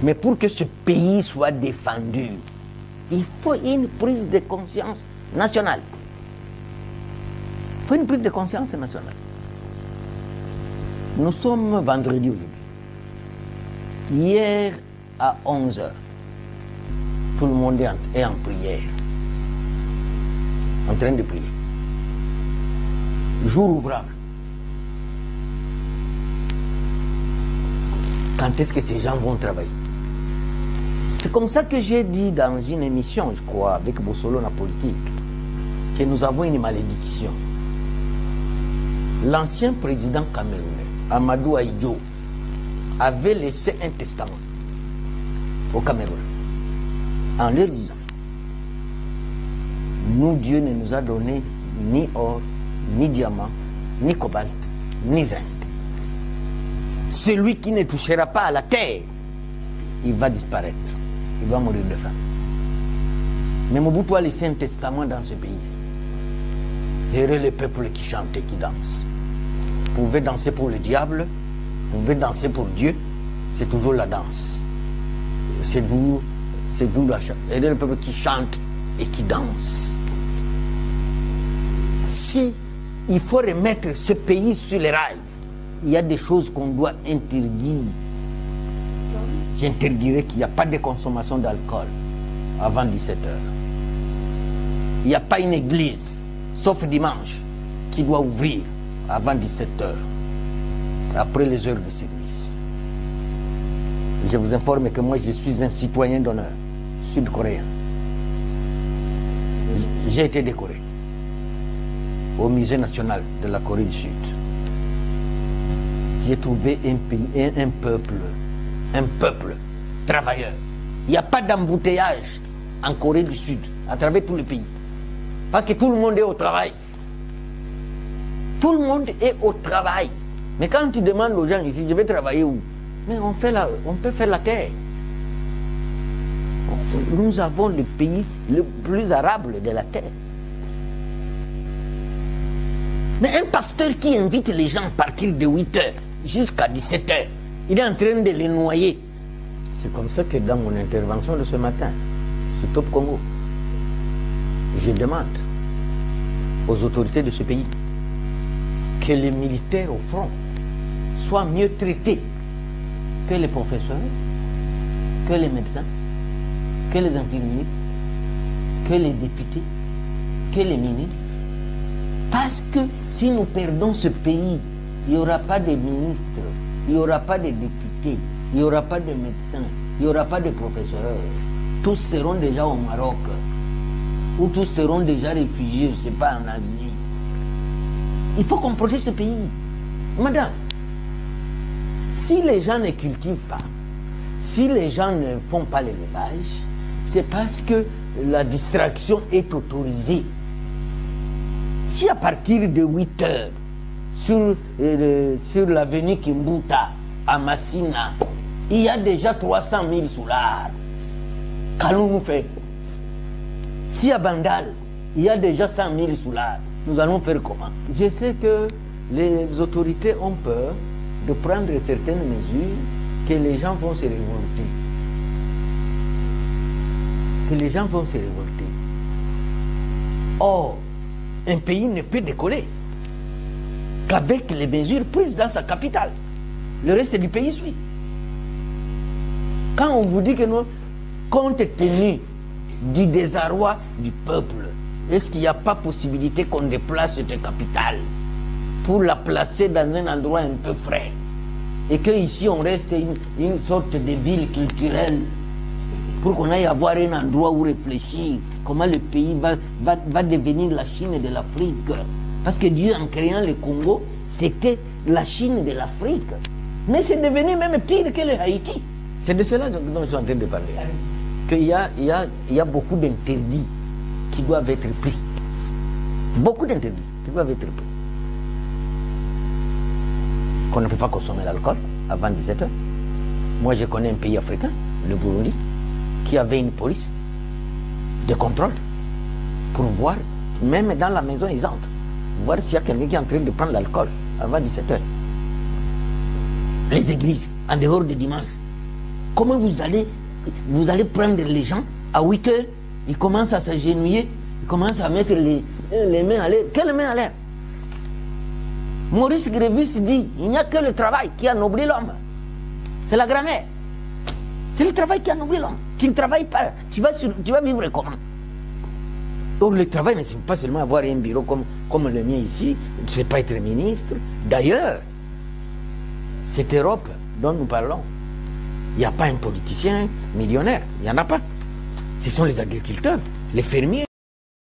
Mais pour que ce pays soit défendu, il faut une prise de conscience nationale. Il faut une prise de conscience nationale. Nous sommes vendredi aujourd'hui. Hier à 11h, tout le monde est en prière, en train de prier. Jour ouvrable. Quand est-ce que ces gens vont travailler? C'est comme ça que j'ai dit dans une émission, je crois, avec Bossolo la politique, que nous avons une malédiction. L'ancien président camerounais, Amadou Ahidjo, avait laissé un testament au Cameroun en leur disant: nous, Dieu ne nous a donné ni or, ni diamant, ni cobalt, ni zinc. Celui qui ne touchera pas à la terre, il va disparaître. Il va mourir de faim. Mais Mobutu a laissé un testament dans ce pays. Verrez le peuple qui chante et qui danse. Vous pouvez danser pour le diable, vous pouvez danser pour Dieu, c'est toujours la danse. C'est d'où la chante. Verrez le peuple qui chante et qui danse. Si il faut remettre ce pays sur les rails, il y a des choses qu'on doit interdire. J'interdirais qu'il n'y a pas de consommation d'alcool avant 17h. Il n'y a pas une église, sauf dimanche, qui doit ouvrir avant 17h, après les heures de service. Je vous informe que moi, je suis un citoyen d'honneur sud-coréen. J'ai été décoré au musée national de la Corée du Sud. J'ai trouvé un peuple travailleur. Il n'y a pas d'embouteillage en Corée du Sud, à travers tout le pays. Parce que tout le monde est au travail. Tout le monde est au travail. Mais quand tu demandes aux gens ici, je vais travailler où? Mais on peut faire la terre. Nous avons le pays le plus arable de la terre. Mais un pasteur qui invite les gens à partir de 8h jusqu'à 17h, il est en train de les noyer. C'est comme ça que dans mon intervention de ce matin, sur Top Congo, je demande aux autorités de ce pays que les militaires au front soient mieux traités que les professeurs, que les médecins, que les infirmiers, que les députés, que les ministres. Parce que si nous perdons ce pays, il n'y aura pas de ministres, il n'y aura pas de députés, il n'y aura pas de médecins, il n'y aura pas de professeurs. Tous seront déjà au Maroc, ou tous seront déjà réfugiés, je ne sais pas, en Asie. Il faut qu'on protège ce pays. Madame, si les gens ne cultivent pas, si les gens ne font pas l'élevage, c'est parce que la distraction est autorisée. Si à partir de 8h, sur l'avenue Kimbuta, à Massina, il y a déjà 300 000 soulards, qu'allons-nous faire? Si à Bandal, il y a déjà 100 000 soulards, nous allons faire comment? Je sais que les autorités ont peur de prendre certaines mesures, que les gens vont se révolter. Que les gens vont se révolter. Or, un pays ne peut décoller qu'avec les mesures prises dans sa capitale. Le reste du pays suit. Quand on vous dit que nous, compte tenu du désarroi du peuple, est-ce qu'il n'y a pas possibilité qu'on déplace cette capitale pour la placer dans un endroit un peu frais et qu'ici on reste une sorte de ville culturelle pour qu'on aille avoir un endroit où réfléchir comment le pays va devenir la Chine de l'Afrique. Parce que Dieu, en créant le Congo, c'était la Chine de l'Afrique. Mais c'est devenu même pire que le Haïti. C'est de cela dont je suis en train de parler. Qu'il y a beaucoup d'interdits qui doivent être pris. Beaucoup d'interdits qui doivent être pris. Qu'on ne peut pas consommer l'alcool avant 17h. Moi, je connais un pays africain, le Burundi, qui avait une police de contrôle pour voir, même dans la maison, ils entrent, voir s'il y a quelqu'un qui est en train de prendre l'alcool avant 17h. Les églises, en dehors de dimanche, Comment vous allez prendre les gens à 8 heures, ils commencent à s'agenouiller, ils commencent à mettre les mains à l'air. Quelles mains à l'air? Maurice Grévis dit, il n'y a que le travail qui anoblit l'homme. C'est la grammaire. C'est le travail qui anoblit l'homme. Tu ne travailles pas, tu vas vivre comment? Or, le travail ne signifie pas seulement avoir un bureau comme le mien ici, ne sais pas être ministre. D'ailleurs, cette Europe dont nous parlons, il n'y a pas un politicien millionnaire, il n'y en a pas. Ce sont les agriculteurs, les fermiers